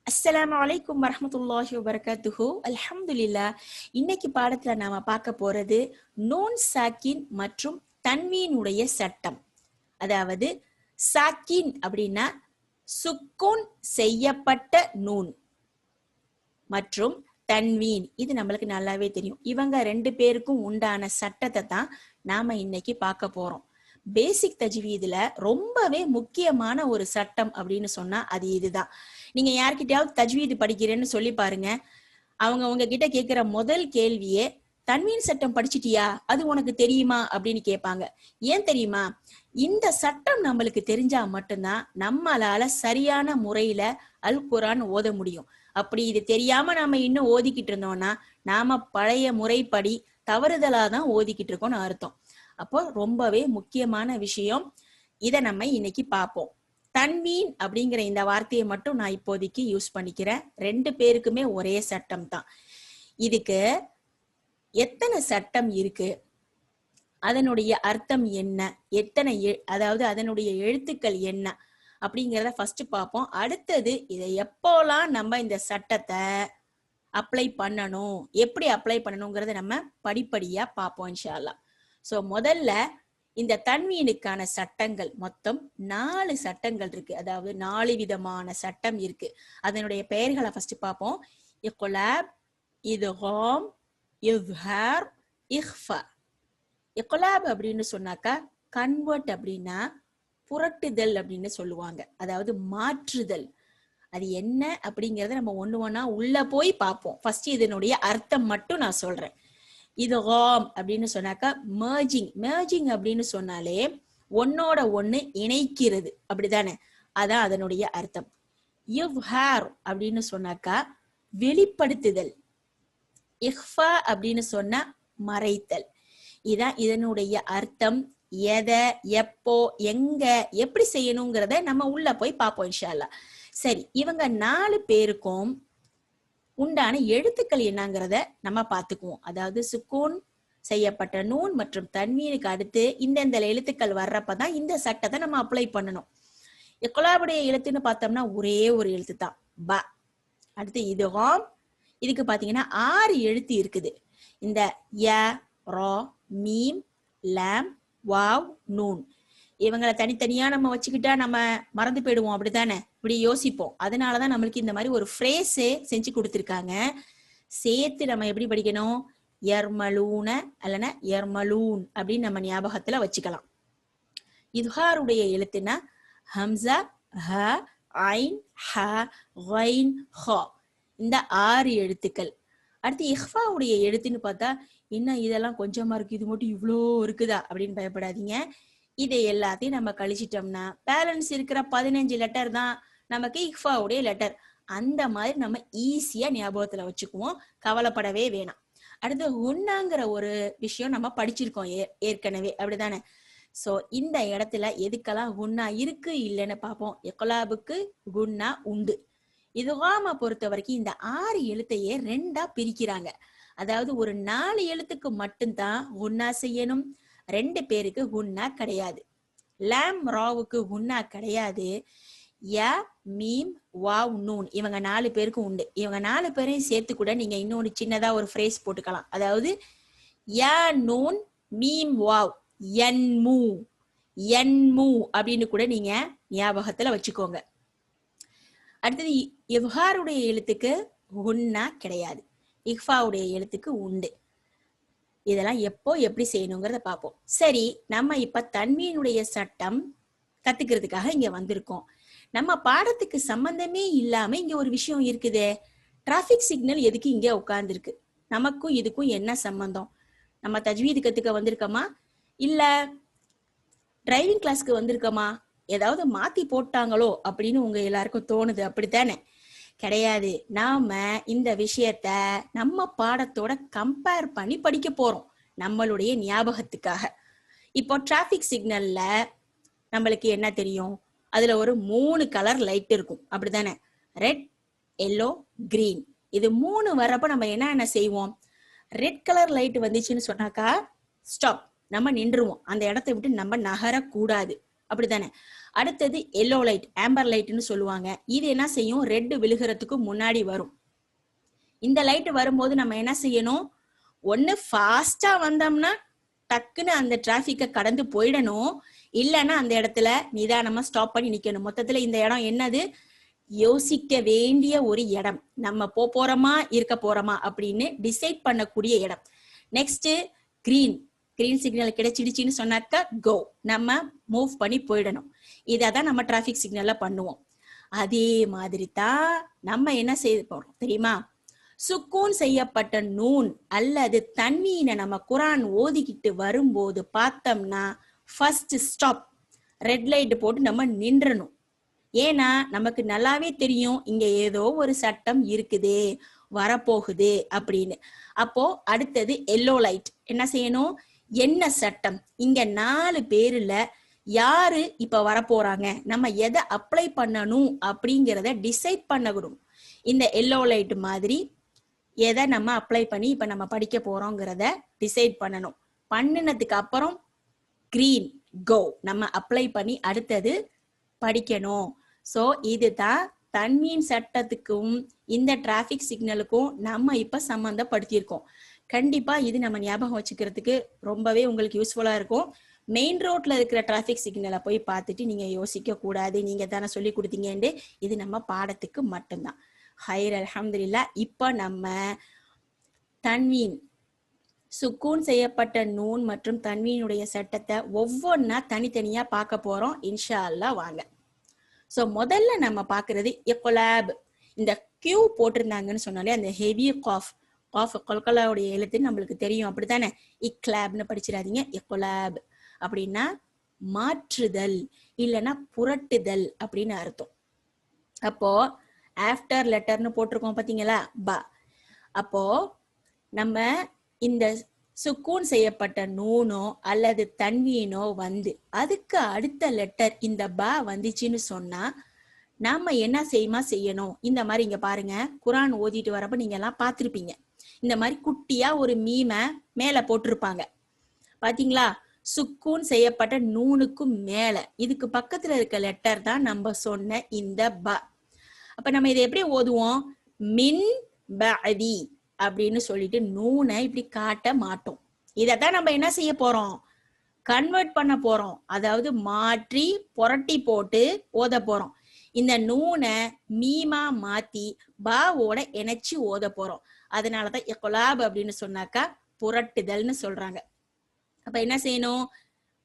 அஸ்ஸலாமு அலைக்கும் வரஹ்மத்துல்லாஹி வபரகாத்துஹு. அல்ஹம்துலில்லாஹ். இன்னைக்கு பாடத்துல நாம பார்க்க போறது நூன் சாக்கின் மற்றும் தன்வீனுடைய சட்டம். அதாவது சாக்கின் அப்படின்னா சுக்கூன் செய்யப்பட்ட நூன் மற்றும் தன்வீன், இது நம்மளுக்கு நல்லாவே தெரியும். இவங்க ரெண்டு பேருக்கும் உண்டான சட்டத்தை தான் நாம இன்னைக்கு பார்க்க போறோம். பேசிக் தஜ்வீதுல ரொம்பவே முக்கியமான ஒரு சட்டம் அப்படின்னு சொன்னா அது இதுதான். நீங்க யார்கிட்டயாவது தஜ்வீது படிக்கிறேன்னு சொல்லி பாருங்க, அவங்க உங்ககிட்ட கேட்கிற முதல் கேள்வியே தன்வீன் சட்டம் படிச்சிட்டியா, அது உனக்கு தெரியுமா அப்படின்னு கேட்பாங்க. ஏன் தெரியுமா? இந்த சட்டம் நம்மளுக்கு தெரிஞ்சா மட்டும்தான் நம்மளால சரியான முறையில அல் குர்ஆன் ஓத முடியும். அப்படி இது தெரியாம நாம இன்னும் ஓதிக்கிட்டு இருந்தோம்னா நாம பழைய முறைப்படி தவறுதலாதான் ஓதிக்கிட்டு இருக்கோம்னு அர்த்தம். அப்போ ரொம்பவே முக்கியமான விஷயம், இதை நம்ம இன்னைக்கு பார்ப்போம். தன்வீன் அப்படிங்கிற இந்த வார்த்தையை மட்டும் நான் இப்போதைக்கு யூஸ் பண்ணிக்கிறேன். ரெண்டு பேருக்குமே ஒரே சட்டம் தான். இதுக்கு எத்தனை சட்டம் இருக்கு, அதனுடைய அர்த்தம் என்ன, எத்தனை அதாவது அதனுடைய எழுத்துக்கள் என்ன அப்படிங்கிறத ஃபர்ஸ்ட் பார்ப்போம். அடுத்தது இதை எப்போலாம் நம்ம இந்த சட்டத்தை அப்ளை பண்ணணும், எப்படி அப்ளை பண்ணணுங்கிறத நம்ம படிப்படியா பார்ப்போம் இன்ஷா அல்லாஹ். சோ முதல்ல இந்த தன்வீனுக்கான சட்டங்கள் மொத்தம் 4 சட்டங்கள் இருக்கு. அதாவது 4 விதமான சட்டம் இருக்கு. அதனுடைய பெயர்களை ஃபர்ஸ்ட் பார்ப்போம். இக்லாப், இத்காம், இஸ்ஹார், இக்ஃபா. இக்லாப் அப்படின்னு சொன்னாக்கா கன்வெர்ட் அப்படின்னா புரட்டுதல் அப்படின்னு சொல்லுவாங்க. அதாவது மாற்றுதல். அது என்ன அப்படிங்கறத நம்ம ஒண்ணு ஒண்ணா உள்ள போய் பார்ப்போம். ஃபர்ஸ்ட் இதனுடைய அர்த்தம் மட்டும் நான் சொல்றேன். இத்காம் அப்படின்னு சொன்னாக்கா மெர்ஜிங். மெர்ஜிங் அப்படின்னு சொன்னாலே ஒன்னோட ஒண்ணு இணைக்கிறது, அப்படிதானே? அதான் அதனுடைய அர்த்தம். இஸ்ஹார் அப்படின்னு சொன்னாக்கா வெளிப்படுத்துதல். இக்ஃபா அப்படின்னு சொன்னா மறைத்தல். இதான் இதனுடைய அர்த்தம். எதை, எப்போ, எங்க, எப்படி செய்யணுங்கிறத நம்ம உள்ள போய் பார்ப்போம் இன்ஷா அல்லாஹ். சரி, இவங்க 4 பேருக்கும் உண்டான எழுத்துக்கள் என்னங்கிறத நம்ம பார்த்துக்குவோம். அதாவது சுக்கூன் செய்யப்பட்ட நூன் மற்றும் தன்வீனுக்கு அடுத்து இந்த எழுத்துக்கள் வர்றப்பதான் இந்த சட்டத்தை நம்ம அப்ளை பண்ணணும். இக்லாபுடைய எழுத்துன்னு பார்த்தோம்னா ஒரே ஒரு எழுத்து தான், ப. அடுத்து இத்காம், இதுக்கு பாத்தீங்கன்னா 6 எழுத்து இருக்குது. இந்த ய, ரா, மீம், லாம், வாவ், நூன். இவங்களை தனித்தனியா நம்ம வச்சுக்கிட்டா நம்ம மறந்து போயிடுவோம், அப்படித்தானே? இப்படி யோசிப்போம். அதனாலதான் நம்மளுக்கு இந்த மாதிரி ஒரு ஃப்ரேஸே செஞ்சு கொடுத்துருக்காங்க. சேர்த்து நம்ம எப்படி படிக்கணும்? யர்மலூன அல்லனா யர்மலூன் அப்படின்னு நம்ம ஞாபகத்துல வச்சுக்கலாம். இத்ஹாருடைய எழுத்துனா ஹம்சா, ஹ, ஐன், ஹ, கைன், ஹ. இந்த 6 எழுத்துக்கள். அடுத்து இஹ்ஃபாவுடைய எழுத்துன்னு பார்த்தா என்ன இதெல்லாம் கொஞ்சமா இருக்கு, இது மட்டும் இவ்வளோ இருக்குதா அப்படின்னு பயப்படாதீங்க. இதை எல்லாத்தையும் நம்ம கழிச்சிட்டோம்னா பேலன்ஸ் இருக்கிற 15 லெட்டர் தான் நமக்கு இக்ஃபாவுடைய லெட்டர். அந்த மாதிரி நம்ம ஈஸியா ஞாபகத்துல வச்சுக்குவோம், கவலைப்படவே வேணாம். அடுத்து குன்னாங்கிற ஒரு விஷயம் நம்ம படிச்சிருக்கோம் ஏற்கனவே, அப்படிதானே? சோ இந்த இடத்துல எதுக்கெல்லாம் குன்னா இருக்கு இல்லைன்னு பார்ப்போம். இக்லாபுக்கு குன்னா உண்டு. இத்காம பொறுத்த வரைக்கும் இந்த 6 எழுத்தையே 2ஆ பிரிக்கிறாங்க. அதாவது ஒரு 4 எழுத்துக்கு மட்டும்தான் குன்னா செய்யணும், 2 பேருக்கு குன்னா கிடையாது. லாம், ராவுக்கு குன்னா கிடையாது. யா, மீம், வாவ், நூன் இவங்க 4 பேருக்கும் உண்டு. இவங்க 4 பேரையும் சேர்த்து கூட நீங்க இன்னொரு சின்னதா ஒரு ஃப்ரேஸ் போட்டுக்கலாம். அதாவது யா, நூன், மீம், வாவ், யன்மு, யன்மு அப்படின்னு கூட நீங்க ஞாபகத்துல வச்சுக்கோங்க. அடுத்தது இவ்ஹாருடைய எழுத்துக்கு குன்னா கிடையாது, இக்ஃபாவுடைய எழுத்துக்கு உண்டு. இதெல்லாம் எப்போ எப்படி செய்யணுங்கிறத பார்ப்போம். சரி, நம்ம இப்ப தன்வீனுடைய சட்டம் கத்துக்கிறதுக்காக இங்க வந்திருக்கோம். நம்ம பாடத்துக்கு சம்பந்தமே இல்லாம இங்க ஒரு விஷயம் இருக்குது. டிராபிக் சிக்னல் எதுக்கு இங்க உட்கார்ந்துருக்கு? நமக்கும் இதுக்கும் என்ன சம்பந்தம்? நம்ம தஜ்வீது கத்துக்க வந்திருக்கோமா, இல்ல டிரைவிங் கிளாஸ்க்கு வந்திருக்கோமா? ஏதாவது மாத்தி போட்டாங்களோ அப்படின்னு உங்க எல்லாருக்கும் தோணுது, அப்படித்தானே? கிடையாது. நாம இந்த விஷயத்த நம்ம பாடத்தோட கம்பேர் பண்ணி படிக்க போறோம், நம்மளுடைய ஞாபகத்துக்காக. இப்போ டிராபிக் சிக்னல்ல நம்மளுக்கு என்ன தெரியும்? அதுல ஒரு 3 கலர் லைட் இருக்கும், அப்படித்தானே? Red, yellow, green. இது 3 வர்றப்ப நம்ம என்ன செய்வோம்? ரெட் கலர் லைட் வந்துச்சுன்னு சொன்னாக்கா ஸ்டாப், நம்ம நின்றுவோம். அந்த இடத்தை விட்டு நம்ம நகரக்கூடாது, அப்படித்தானே? அடுத்தது எல்லோ லைட், ஆம்பர் லைட்னு சொல்லுவாங்க. இது என்ன செய்யும், ரெட் விழுகிறதுக்கு முன்னாடி வரும். இந்த லைட் வரும்போது நம்ம என்ன செய்யணும், ஒண்ணு ஃபாஸ்டா வந்தோம்னா டக்குன்னு அந்த டிராபிக்கை கடந்து போயிடணும், இல்லைன்னா அந்த இடத்துல நிதானமா ஸ்டாப் பண்ணி நிக்கணும். மொத்தத்துல இந்த இடம் என்னது, யோசிக்க வேண்டிய ஒரு இடம். நம்ம போறோமா இருக்க போறோமா அப்படின்னு டிசைட் பண்ணக்கூடிய இடம். நெக்ஸ்ட் கிரீன் சிக்னல் கிடைச்சிடுச்சின்னு சொன்னாக்கா கோ, நம்ம மூவ் பண்ணி போயிடணும். இதான் நம்ம டிராபிக் சிக்னல்ல பண்ணுவோம். அதே மாதிரி தான் நம்ம என்ன செய்ய போறோம் தெரியுமா, சுக்கூன் செய்யப்பட்ட நூன் அல்லது தன்வீனை நம்ம குரான் ஓதிக்கிட்டு வரும்போது பார்த்தோம்னா ஃபர்ஸ்ட் ஸ்டாப், ரெட் லைட் போட்டு நம்ம நின்றணும். ஏன்னா நமக்கு நல்லாவே தெரியும் இங்க ஏதோ ஒரு சட்டம் இருக்குது, வரப்போகுது அப்படின்னு. அப்போ அடுத்தது எல்லோ லைட், என்ன செய்யணும், என்ன சட்டம், இங்க 4 பேர்ல யாரு இப்ப வரப்போறாங்க, நம்ம எதை அப்ளை பண்ணணும் அப்படிங்கிறத டிசைட் பண்ணணும். இந்த எல்லோ லைட் மாதிரி எதை நம்ம அப்ளை பண்ணி இப்ப நம்ம படிக்க போறோங்கிறத டிசைட் பண்ணணும். பண்ணினதுக்கு அப்புறம் கிரீன் கோ, நம்ம அப்ளை பண்ணி அடுத்தது படிக்கணும். சோ இதுதான் தன்வீன் சட்டத்துக்கும் இந்த டிராபிக் சிக்னலுக்கும் நம்ம இப்ப சம்பந்தப்படுத்தியிருக்கோம். கண்டிப்பா இது நம்ம ஞாபகம் வச்சுக்கிறதுக்கு ரொம்பவே உங்களுக்கு யூஸ்ஃபுல்லா இருக்கும். மெயின் ரோட்ல இருக்கிற டிராபிக் சிக்னலை போய் பார்த்துட்டு நீங்க யோசிக்க கூடாது, நீங்க தானே சொல்லி கொடுத்தீங்கன்னு. இது நம்ம பாடத்துக்கு மட்டும்தான். ஹைர் அல்ஹம்துலில்லா. இப்ப நம்ம தன்வீன், சுக்கூன் செய்யப்பட்ட நூன் மற்றும் தன்வீனுடைய சட்டத்தை ஒவ்வொன்னா தனித்தனியா பார்க்க போறோம் இன்ஷா அல்லாஹ். வாங்க. சோ முதல்ல நம்ம பாக்குறது இக்லாப். இந்த கியூ போட்டிருந்தாங்கன்னு சொன்னாலே அந்த ஹெவி காஃப், கொல்கலாவுடைய எழுத்து நம்மளுக்கு தெரியும், அப்படித்தானே. இக்லாப்னு படிச்சிடாதீங்க, இக்லாப் அப்படின்னா மாற்றுதல் இல்லைன்னா புரட்டுதல் அப்படின்னு அர்த்தம். அப்போ ஆஃப்டர் லெட்டர்னு போட்டிருக்கோம் பாத்தீங்களா, பா. அப்போ நம்ம இந்த சுக்கூன் செய்யப்பட்ட நூனோ அல்லது தன்வீனோ வந்து அதுக்கு அடுத்த லெட்டர் இந்த பா வந்துச்சுன்னு சொன்னா நாம என்ன செய்யணும், இந்த மாதிரி இங்க பாருங்க, குரான் ஓதிட்டு வரப்ப நீங்க எல்லாம் பார்த்திருப்பீங்க, இந்த மாதிரி குட்டியா ஒரு மீம மேல போட்டிருப்பாங்க பாத்தீங்களா. சுக்கூன் செய்யப்பட்ட நூனுக்கு மேல இதுக்கு பக்கத்துல இருக்க லெட்டர் தான் நம்ம சொன்ன இந்த ப. அப்ப நம்ம இதை எப்படி ஓதுவோம், மின் பஅதி அப்படின்னு சொல்லிட்டு நூனை இப்படி காட்ட மாட்டோம். இதத்தான் நம்ம என்ன செய்ய போறோம், கன்வெர்ட் பண்ண போறோம், அதாவது மாற்றி புரட்டி போட்டு ஓத போறோம். இந்த நூனை மீமா மாத்தி பாவோட இணைச்சு ஓத போறோம். அதனாலதான் இக்லாப் அப்படின்னு சொன்னாக்கா புரட்டுதல்னு சொல்றாங்க. அப்ப என்ன செய்யணும்,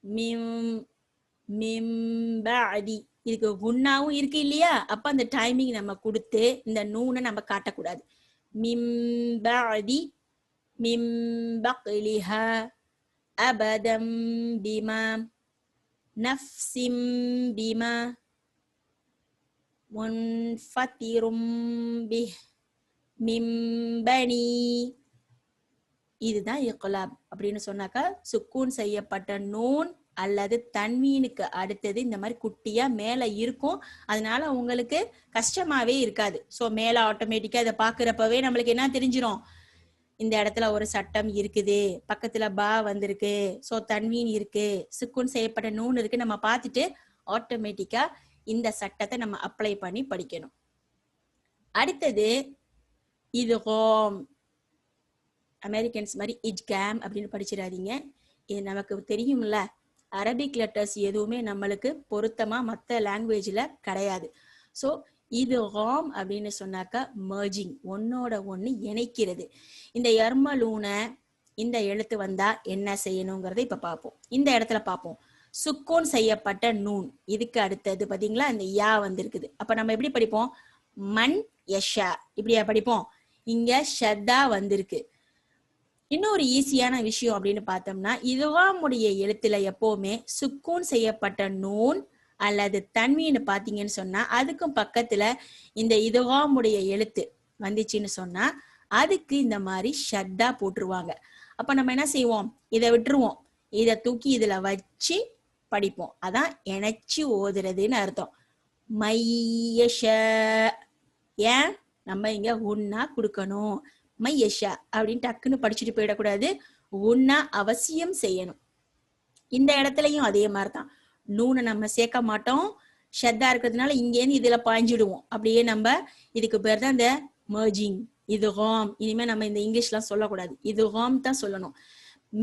மிம் மிம் பஅதி, இதுக்கு குன்னாவும் இருக்கு இல்லையா. அப்ப அந்த டைமிங் நம்ம கொடுத்து இந்த நூனை நம்ம காட்டக்கூடாது. மிம் பஅதி மிம் பக்லிஹா அபதம் பிமா நஃப்ஸிம் பிமா முன்ஃபத்திரும் பிஹ் மிம் பனி. இதுதான் இக்லாப் அப்படின்னு சொன்னாக்கா சுக்கூன் செய்யப்பட்ட நூன் அல்லது தன்வீனுக்கு அடுத்தது இந்த மாதிரி குட்டியா மேல இருக்கும். அதனால உங்களுக்கு கஷ்டமாவே இருக்காது. சோ மேல ஆட்டோமேட்டிக்கா இதை பாக்குறப்பவே நம்மளுக்கு என்ன தெரிஞ்சிரும், இந்த இடத்துல ஒரு சட்டம் இருக்குது, பக்கத்துல பா வந்திருக்கு, சோ தன்வீன் இருக்கு, சுக்கூன் செய்யப்பட்ட நூன் இருக்கு, நம்ம பார்த்துட்டு ஆட்டோமேட்டிக்கா இந்த சட்டத்தை நம்ம அப்ளை பண்ணி படிக்கணும். அடுத்தது இது ஹோம், அமெரிக்கன்ஸ் மாதிரி இஜ்காம் அப்படின்னு படிச்சிடாதீங்க. இது நமக்கு தெரியும்ல, அரபிக் லெட்டர்ஸ் எதுவுமே நம்மளுக்கு பொருத்தமா மற்ற லாங்குவேஜ்ல கிடையாது. ஸோ இது ஹாம் அப்படின்னு சொன்னாக்கா மர்ஜிங், ஒன்னோட ஒண்ணு இணைக்கிறது. இந்த எர்மலூன இந்த எழுத்து வந்தா என்ன செய்யணுங்கிறத இப்ப பார்ப்போம். இந்த இடத்துல பார்ப்போம், சுக்கூன் செய்யப்பட்ட நூன், இதுக்கு அடுத்தது பாத்தீங்களா இந்த யா வந்திருக்குது. அப்ப நம்ம எப்படி படிப்போம், மன் யஷா இப்படியா படிப்போம். இங்க ஷத்தா வந்திருக்கு. இன்னொரு ஈஸியான விஷயம் அப்படின்னு பார்த்தோம்னா இதுவாமுடைய எழுத்துல எப்பவுமே சுக்கூன் செய்யப்பட்ட நூன் அல்லது தன்வீன்னு பாத்தீங்கன்னு சொன்னா அதுக்கும் பக்கத்துல இந்த இதுவாமுடைய எழுத்து வந்துச்சுன்னு சொன்னா அதுக்கு இந்த மாதிரி ஷத்தா போட்டுருவாங்க. அப்ப நம்ம என்ன செய்வோம், இதை விட்டுருவோம், இதை தூக்கி இதுல வச்சு படிப்போம். அதான் இணைச்சு ஓதுறதுன்னு அர்த்தம். மையஷ, ஏன் நம்ம இங்க உன்னா கொடுக்கணும், மையஷா அப்படின்னு டக்குன்னு படிச்சுட்டு போயிடக்கூடாது, உன்னா அவசியம் செய்யணும். இந்த இடத்துலயும் அதே மாதிரிதான், நூனை நம்ம சேர்க்க மாட்டோம், ஷத்தா இருக்கிறதுனால இங்கேருந்து இதுல பாய்ஞ்சிடுவோம். அப்படியே நம்ம இதுக்கு பேர் தான் இந்த மர்ஜிங், இதுகாம். இனிமே நம்ம இந்த இங்கிலீஷ்லாம் சொல்லக்கூடாது, இதுகாம் தான் சொல்லணும்.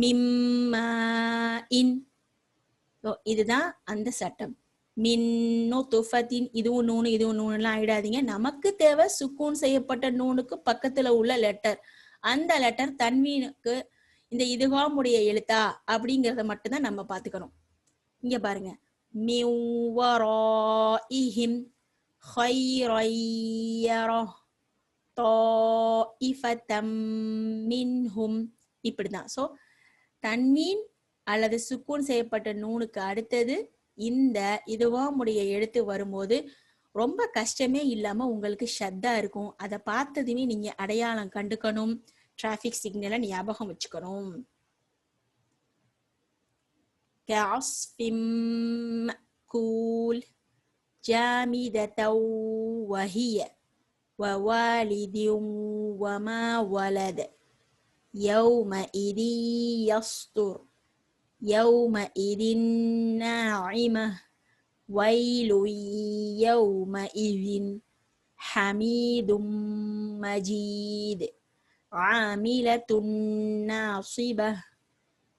மிம்மா இன், இதுதான் அந்த சட்டம். மின்னு துஃபத்தின், இதுவும் நூனு இதுவும் நூனுலாம் ஆயிடாதீங்க. நமக்கு தேவை சுக்கூன் செய்யப்பட்ட நூனுக்கு பக்கத்துல உள்ள லெட்டர். அந்த லெட்டர் தன்வீனுக்கு இந்த இதுகாமுடைய எழுத்தா அப்படிங்கறத மட்டும்தான் நம்ம பாத்துக்கணும். இங்க பாருங்க, மிவராஇஹிம் ஹைரய்யரா தாஇஃபதம் மின்ஹும், இப்படிதான். சோ தன்வீன் அல்லது சுக்கூன் செய்யப்பட்ட நூனுக்கு அடுத்தது இந்த இதுவாமுடைய எழுத்து வரும்போது ரொம்ப கஷ்டமே இல்லாம உங்களுக்கு ஷத்தா இருக்கும். அதை பார்த்ததுமே நீங்க அடையாளம் கண்டுக்கணும், டிராபிக் சிக்னலை ஞாபகம் வச்சுக்கணும். கஅஸ்ஃபிம் மஅகூல் ஜாமிதத்தன் வஹிய வவாலிதின் வமா வலத யௌமஇதி யஸ்துர் யௌமஇதின் நாஇம வைலு யௌமஇதின் ஹமீதும் மஜீத் ஆமிலத்துன் நாசிப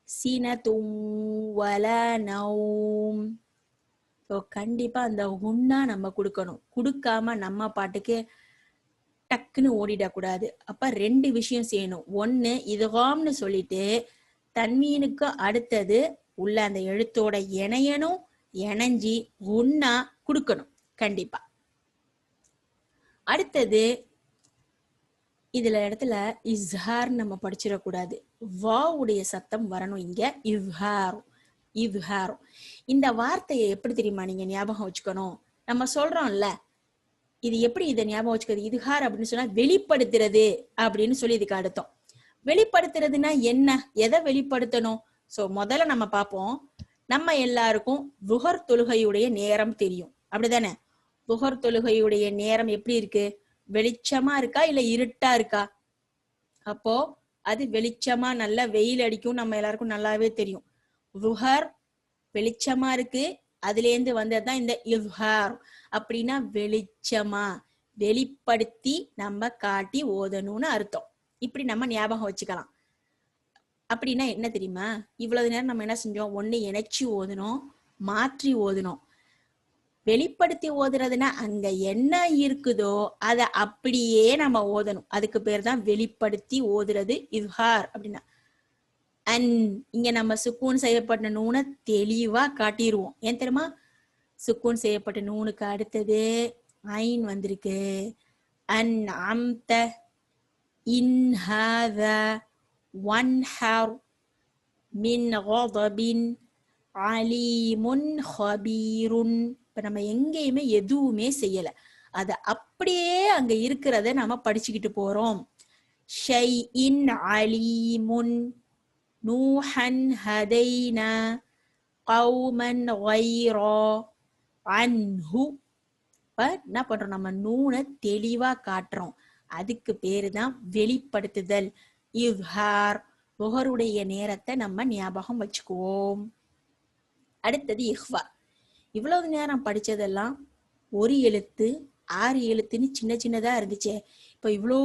சினத்தும் வலா நௌம். கண்டிப்பா அந்த உன்னா நம்ம கொடுக்கணும். கொடுக்காம நம்ம பாட்டுக்கு டக்குன்னு ஓடிடக்கூடாது. அப்ப ரெண்டு விஷயம் செய்யணும். ஒண்ணு, இதுகாம்னு சொல்லிட்டு தன்வீனுக்கு அடுத்தது உள்ள அந்த எழுத்தோட இணையணும், இணைஞ்சி உன்னா கொடுக்கணும் கண்டிப்பா. அடுத்தது இதுல இடத்துல இஸ்ஹார் நம்ம படிச்சிடக்கூடாது, வாவுடைய சத்தம் வரணும் இங்க. இவ்ஹாரும் இவ்ஹாரும். இந்த வார்த்தையை எப்படி தெரியுமா நீங்க ஞாபகம் வச்சுக்கணும்? நம்ம சொல்றோம்ல, இது எப்படி இதை ஞாபகம் வச்சுக்கிறது? இதுஹார் அப்படின்னு சொன்னா வெளிப்படுத்துறது அப்படின்னு சொல்லி இதுக்கு அர்த்தம். வெளிப்படுத்துறதுன்னா என்ன, எதை வெளிப்படுத்தணும்? சோ முதல்ல நம்ம பார்ப்போம். நம்ம எல்லாருக்கும் லுஹர் தொழுகையுடைய நேரம் தெரியும், அப்படிதானே? லுஹர் தொழுகையுடைய நேரம் எப்படி இருக்கு? வெளிச்சமா இருக்கா இல்ல இருட்டா இருக்கா? அப்போ அது வெளிச்சமா, நல்லா வெயில் அடிக்கும், நம்ம எல்லாருக்கும் நல்லாவே தெரியும். லுஹர் வெளிச்சமா இருக்கு, அதுல இருந்து வந்ததுதான் இந்த இவ்ஹார். அப்படின்னா வெளிச்சமா, வெளிப்படுத்தி நம்ம காட்டி ஓதணும்னு அர்த்தம். இப்படி நம்ம ஞாபகம் வச்சுக்கலாம். அப்படின்னா என்ன தெரியுமா? இவ்வளவு நேரம் நம்ம என்ன செஞ்சோம்? ஒண்ணு இணைச்சி ஓதணும், மாற்றி ஓதணும். வெளிப்படுத்தி ஓதுறதுன்னா அங்க என்ன இருக்குதோ அதை அப்படியே நம்ம ஓதணும். அதுக்கு பேர் தான் வெளிப்படுத்தி ஓதுறது இவ்ஹார் அப்படின்னா. இங்க நம்ம சுக்கூன் செய்யப்பட்ட நூனை தெளிவா காட்டிடுவோம். ஏன் தெரியுமா? சுக்கூன் செய்யப்பட்ட நூனுக்கு அடுத்தது ஐன் வந்திருக்கு. அன் அம்த இன்ஹாத வன்ஹர் மின் கதபின் அலீமுன் ஹபீருன். இப்ப நம்ம எங்கேயுமே எதுவுமே செய்யல, அத அப்படியே அங்க இருக்கிறத நாம படிச்சுக்கிட்டு போறோம். ஷைஇன் அலீமுன் நூஹன் ஹதைனா கௌமன் கைரா அன்ஹு. இப்ப என்ன பண்றோம்? நம்ம நூனை தெளிவா காட்டுறோம். அதுக்கு பேரு தான் வெளிப்படுத்துதல், இவ்ஹார். லுஹருடைய நேரத்தை நம்ம ஞாபகம் வச்சுக்குவோம். அடுத்தது இஹ்ஃபா. இவ்வளவு நேரம் படிச்சதெல்லாம் ஒரு எழுத்து 6 எழுத்துன்னு சின்ன சின்னதா இருந்துச்சு. இப்ப இவ்வளோ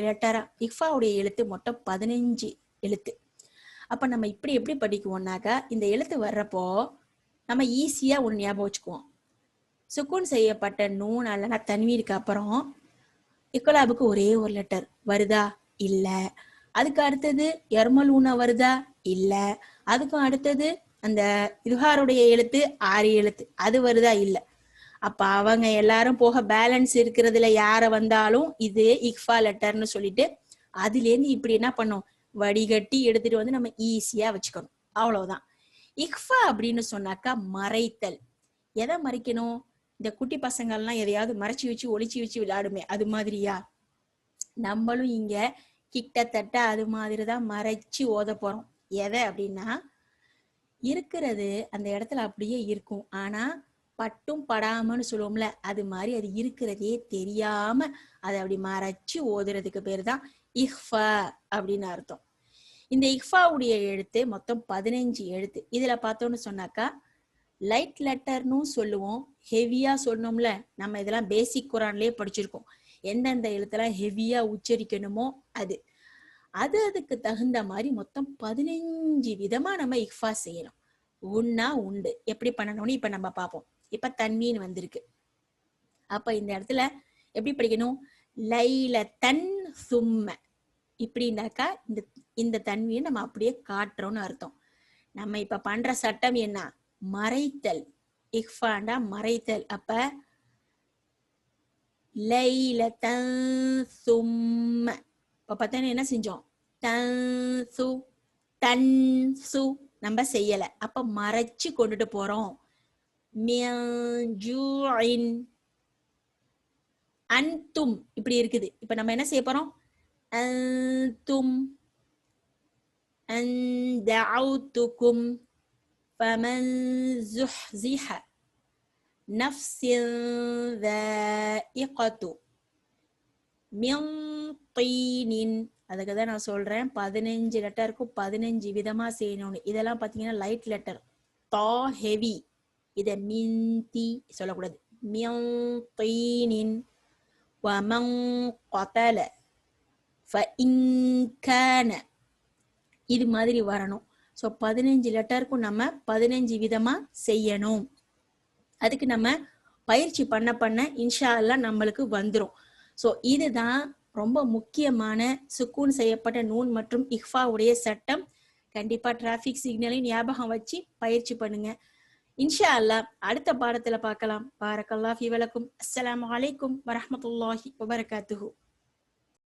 லெட்டரா இஹ்ஃபாவுடைய எழுத்து மொத்தம் 15 எழுத்து. அப்ப நம்ம இப்படி எப்படி படிக்குவோம்னாக்கா, இந்த எழுத்து வர்றப்போ நம்ம ஈஸியா ஒண்ணு ஞாபகம் வச்சுக்குவோம். சுக்கூன் செய்யப்பட்ட நூன் அல்லனா தன்வீனுக்கு அப்புறம் இக்லாபுக்கு ஒரே ஒரு லெட்டர் வருதா? இல்ல. அதுக்கு அடுத்தது யர்மலூனா வருதா? இல்ல. அதுக்கும் அடுத்தது அந்த இதுஹாருடைய எழுத்து 6 எழுத்து, அது வருதா? இல்ல. அப்ப அவங்க எல்லாரும் போக பேலன்ஸ் இருக்கிறதுல யார வந்தாலும் இது இக்ஃபா லெட்டர்னு சொல்லிட்டு அதுல இருந்து இப்படி என்ன பண்ணும்? வடிகட்டி எடுத்துட்டு வந்து நம்ம ஈஸியா வச்சுக்கணும். அவ்வளவுதான். இக்ஃபா அப்படின்னு சொன்னாக்கா மறைத்தல். எதை மறைக்கணும்? இந்த குட்டி பசங்கள்லாம் எதையாவது மறைச்சு வச்சு ஒளிச்சு வச்சு விளையாடுமே, அது மாதிரியா? நம்மளும் இங்க கிட்டத்தட்ட அது மாதிரிதான் மறைச்சு ஓத போறோம். எதை அப்படின்னா, இருக்கிறது அந்த இடத்துல அப்படியே இருக்கும், ஆனா பட்டும் படாமன்னு சொல்லுவோம்ல, அது மாதிரி அது இருக்கிறதே தெரியாம அதை அப்படி மறைச்சு ஓதுறதுக்கு பேர் தான் இஹ்ஃபா அப்படின்னு அர்த்தம். இந்த இஹ்ஃபாவுடைய எழுத்து மொத்தம் 15 எழுத்து. இதுல பார்த்தோம்னு சொன்னாக்கா லைட் லெட்டர்னு சொல்லுவோம், ஹெவியா சொன்னோம்ல. நம்ம இதெல்லாம் பேசிக் குரான்லயே படிச்சிருக்கோம், எந்தெந்த எழுத்தெல்லாம் ஹெவியா உச்சரிக்கணுமோ அது அதுக்கு தகுந்த மாதிரி மொத்தம் 15 விதமா நம்ம இஃபா செய்யணும். உன்னா உண்டு எப்படி பண்ணணும்னு இப்ப நம்ம பார்ப்போம். இப்ப தன்வீன் வந்திருக்கு, அப்ப இந்த இடத்துல எப்படி படிக்கணும்? லைல தன் சும்ம இப்படின்னாக்கா இந்த தன்வீன் நம்ம அப்படியே காட்டுறோம்னு அர்த்தம். நம்ம இப்ப பண்ற சட்டம் என்ன? மறைத்தல். இஃபாண்டா மறைத்தல். அப்ப லைல தன் சும்ம இப்ப பார்த்தா என்ன செஞ்சோம்? தன்சு தன்சு நம்ம செய்யல, அப்ப மறைச்சு கொண்டுட்டு போறோம். அன்தும் இப்படி இருக்குது. இப்ப நம்ம என்ன செய்ய போறோம்? அன்தும் அன்தஅவுதுகும் ஃபமன் ஸுஹ்ஸிஹ நஃப்ஸின் ذائقة மின் தீனின். அதுக்கு தான் நான் சொல்றேன் 15 லெட்டருக்கும் 15 விதமா செய்யணும்னு. இதெல்லாம் பாத்தீங்கன்னா லைட் லெட்டர், தா ஹெவி, இத மின்தி சொல்லக்கூடாது. மின் தீனின் வமன் கதல ஃபஇன் கான இது மாதிரி வரணும். ஸோ 15 லெட்டருக்கும் நம்ம 15 விதமா செய்யணும். அதுக்கு நம்ம பயிற்சி பண்ண பண்ண இன்ஷா அல்லாஹ் நம்மளுக்கு வந்துடும். ஸோ இதுதான் ரொம்ப முக்கியமான சுக்கூன் செய்யப்பட்ட நூன் மற்றும் இஃபா உடைய சட்டம். கண்டிப்பா டிராபிக் சிக்னலை ஞாபகம் வச்சு பயிற்சி பண்ணுங்க. இன்ஷா அல்லாஹ் அடுத்த பாடத்துல பார்க்கலாம். பாரக்கல்லாஹு ஃபீ வலக்கும். அஸ்ஸலாமு அலைக்கும் வரஹ்மத்துல்லாஹி வபரகாத்துஹு.